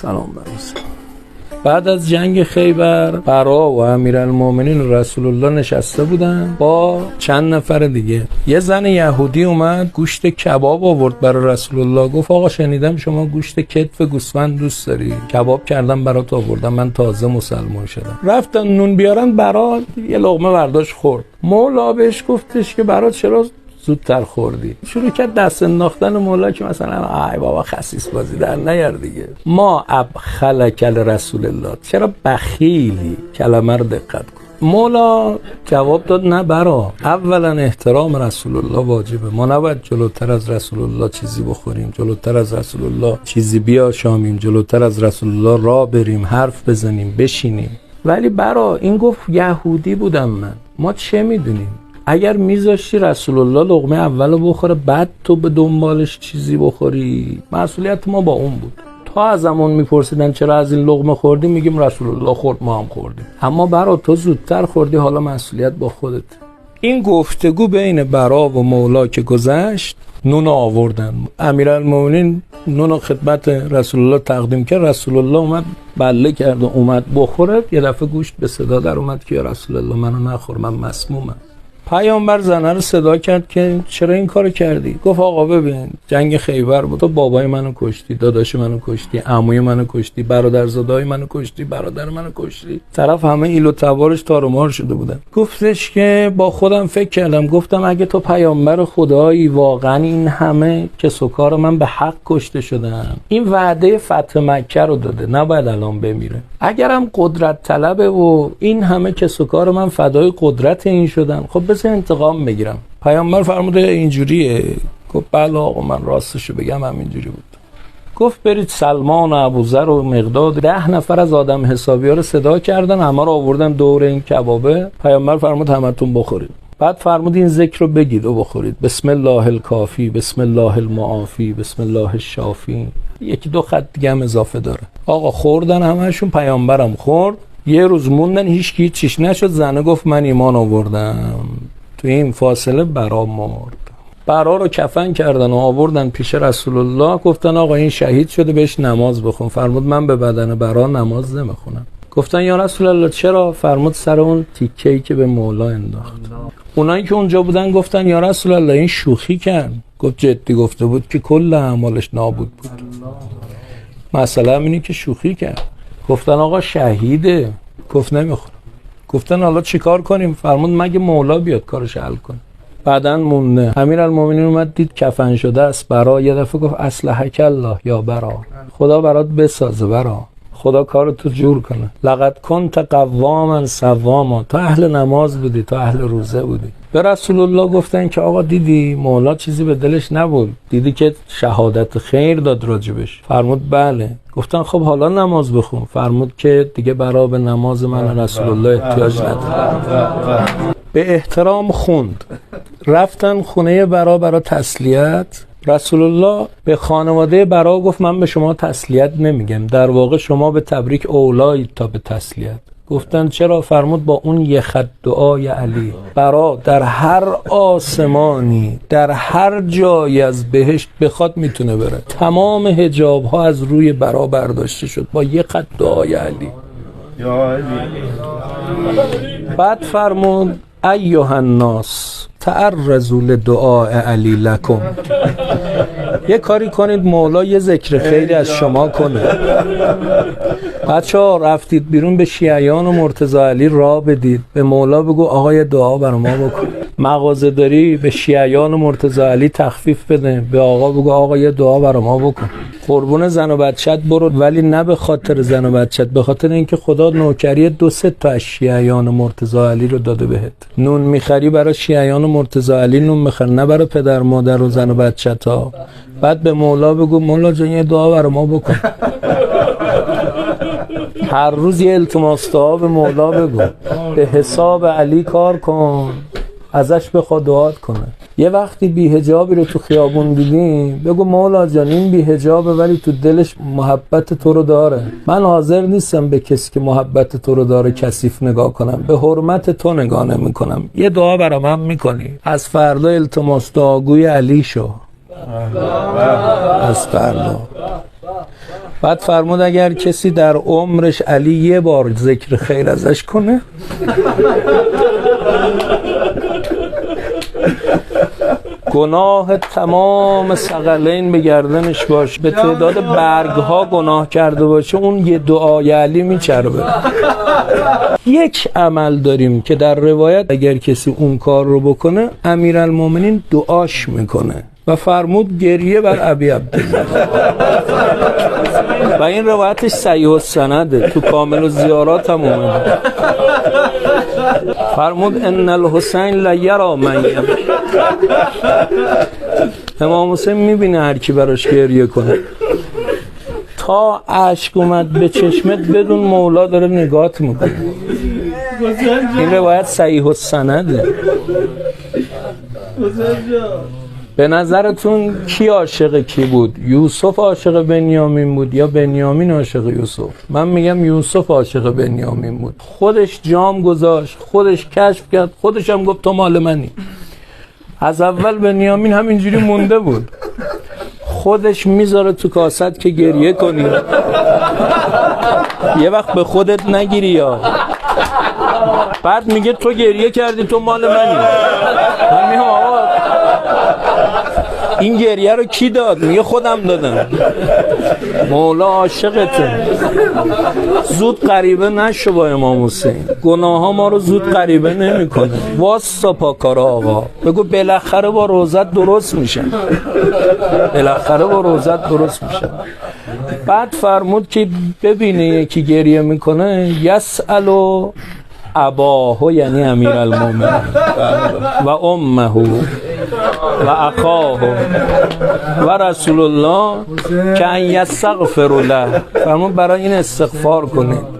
سلام برسون. بعد از جنگ خیبر برا و امیرالمومنین رسول الله نشسته بودن با چند نفر دیگه. یه زن یهودی اومد گوشت کباب آورد برای رسول الله. گفت آقا شنیدم شما گوشت کتف گوسفند دوست داری، کباب کردم برات آوردم، من تازه مسلمان شدم. رفتن نون بیارن، برا یه لقمه برداشت خورد. مولا بهش گفتش که برات چرا زودتر خوردی؟ شروع کرد دست انداختن مولا که مثلا ای بابا خسیس بازی در نیار دیگه. ما ابخلک رسول الله، چرا بخیلی؟ کلمه رو دقت کن. مولا جواب داد نه برا، اولا احترام رسول الله واجبه، ما نباید جلوتر از رسول الله چیزی بخوریم، جلوتر از رسول الله چیزی بیاشامیم، جلوتر از رسول الله راه بریم، حرف بزنیم، بشینیم. ولی برا این گفت یهودی بودم من، ما چه میدونیم؟ اگر میذاشتی رسول الله لقمه اولو بخوره بعد تو به دنبالش چیزی بخوری، مسئولیت ما با اون بود. تا از همون میپرسیدن چرا از این لقمه خوردی، میگیم رسول الله خورد ما هم خوردیم. اما برا تو زودتر خوردی، حالا مسئولیت با خودت. این گفتگو بین برا و مولا که گذشت، نون آوردن. امیرالمومنین نون خدمت رسول الله تقدیم کرد. رسول الله اومد بله کرد و اومد بخوره. یه دفعه گوشت به صدا در اومد که یا رسول الله منو نخور، من مسمومم. پیامبر زنه رو صدا کرد که چرا این کارو کردی؟ گفت آقا ببین جنگ خیبر بود، تو بابای منو کشتی، داداش منو کشتی، عموی منو کشتی، برادرزادای منو کشتی، برادر منو کشتی. طرف همه ایل و تبارش تار و مار شده بودن. گفتش که با خودم فکر کردم، گفتم اگه تو پیامبر خدایی واقعا این همه کس و کار من به حق کشته شدم، این وعده فتح مکه رو داده، نباید الان بمیره. اگرم قدرت طلبه و این همه کس و کار من فدای قدرت این شدن، خب بذار انتقام بگیرم. پیامبر فرموده اینجوریه؟ گفت بله آقا من راستشو بگم همینجوری بود. گفت برید سلمان و ابوذر و مقداد 10 نفر از آدم حسابی‌ها رو صدا کردن، همه رو آوردن دور این کبابه. پیامبر فرمود همتون بخورید. بعد فرمود این ذکر رو بگید و بخورید، بسم الله الکافی، بسم الله المعافی، بسم الله الشافی. یکی دو خط دیگه هم اضافه داره. آقا خوردن همشون، پیامبرم خورد. یه روز موندن هیچ کی چیش نشد. زنه گفت من ایمان آوردم. تو این فاصله برا مرد. برا رو کفن کردن و آوردن پیش رسول الله. گفتن آقا این شهید شده، بهش نماز بخون. فرمود من به بدن برا نماز نمیخونم. گفتن یا رسول الله چرا؟ فرمود سر اون تیکه‌ای که به مولا انداخت. اونایی که اونجا بودن گفتن یا رسول الله این شوخی کرد. گفت جدی گفته بود که کل اعمالش نابود بود. مثلا اینی که شوخی کرد. گفتن آقا شهیده. گفت نمیخورم. گفتن حالا چیکار کنیم؟ فرمود مگه مولا بیاد کارش حل کنه. بعدن مونده. امیرالمومنین اومد دید کفن شده است. برا یه دفعه گفت اصلحک الله یا برا، خدا برات بسازه برا، خدا کارتو جور کنه. لقد کنت قواما صواما، تو اهل نماز بودی، تو اهل روزه بودی. به رسول الله گفتن که آقا دیدی مولا چیزی به دلش نبود، دیدی که شهادت خیر داد راجبش؟ فرمود بله. گفتن خب حالا نماز بخون. فرمود که دیگه برا به نماز من رسول الله احتیاج نداره. به احترام خوند. رفتن خونه برا تسلیت. رسول الله به خانواده برا گفت من به شما تسلیت نمیگم، در واقع شما به تبریک اولایید تا به تسلیت. گفتن چرا؟ فرمود با اون یه خط دعای علی برا در هر آسمانی در هر جایی از بهشت بخواد میتونه بره. تمام حجاب ها از روی برا برداشته شد با یه خط دعای علی. بعد فرمود ایها الناس تعرضوا لدعاء علی لکم. یه کاری کنید مولا یه ذکر خیری از شما کنه. بچه‌ها رفتید بیرون به شیعیان و مرتضی علی راه بدید، به مولا بگو آقا یه دعا برای ما بکن. مغازه داری به شیعیان و مرتضی علی تخفیف بده، به آقا بگو آقا یه دعا برای ما بکن. قربون زن و بچت برو، ولی نه به خاطر زن و بچت، به خاطر اینکه خدا نوکری 2-3 تا از شیعیان و مرتضی علی رو داده بهت. نون میخری برای شیعیان و مرتضی علی، نون میخر نه برای پدر مادر و زن و بچتا. بعد به مولا بگو مولا جان یه دعا برای ما بکن. هر روز یه التماس دعا به مولا بگو، به حساب علی کار کن، ازش بخوا دعات کنه. یه وقتی بی‌حجابی رو تو خیابون دیدی بگو مولا جان این بی‌حجابه ولی تو دلش محبت تو رو داره، من حاضر نیستم به کسی که محبت تو رو داره کثیف نگاه کنم، به حرمت تو نگاه نمی کنم. یه دعا برای من میکنی؟ از فردا التماس دعاگوی علی شو. از فردا بعد فرمود اگر کسی در عمرش علی یه بار ذکر خیر ازش کنه گناه تمام ثقلین به گردنش باشه، به تعداد برگها گناه کرده باشه، اون یه دعای علی میچربه. یک عمل داریم که در روایت اگر کسی اون کار رو بکنه امیرالمومنین دعاش میکنه و فرمود گریه بر ابی عبدالله و این روایتش صحیح السنده، تو کامل الزیارات هم اومده. فرمود ان الحسین لیرا من امام حسین میبینه هر کی براش گریه کنه، تا اشک اومد به چشمت بدون مولا داره نگات میکنه. این روایت صحیح السنده. به نظرتون کی عاشق کی بود؟ یوسف عاشق بنیامین بود یا بنیامین عاشق یوسف؟ من میگم یوسف عاشق بنیامین بود. خودش جام گذاشت، خودش کشف کرد، خودش هم گفت تو مال منی. از اول بنیامین همینجوری مونده بود، خودش میذاره تو کاست که گریه کنی، یه وقت به خودت نگیری یا بعد میگه تو گریه کردی تو مال منی. من میگم آقا این گریه رو کی داد؟ میگه خودم دادم. مولا عاشقته. زود غریبه نشو با امام حسین، گناه ها ما رو زود غریبه نمی کنه. واسا پاکارا آقا، بگو بالاخره با روزت درست میشه، بالاخره با روزت درست میشه. بعد فرمود که ببینه یکی گریه میکنه یسألو اباهو، یعنی امیرالمومنین و امه و اخاه و رسول الله که ان یستغفر له، فرمود برای این استغفار کنید.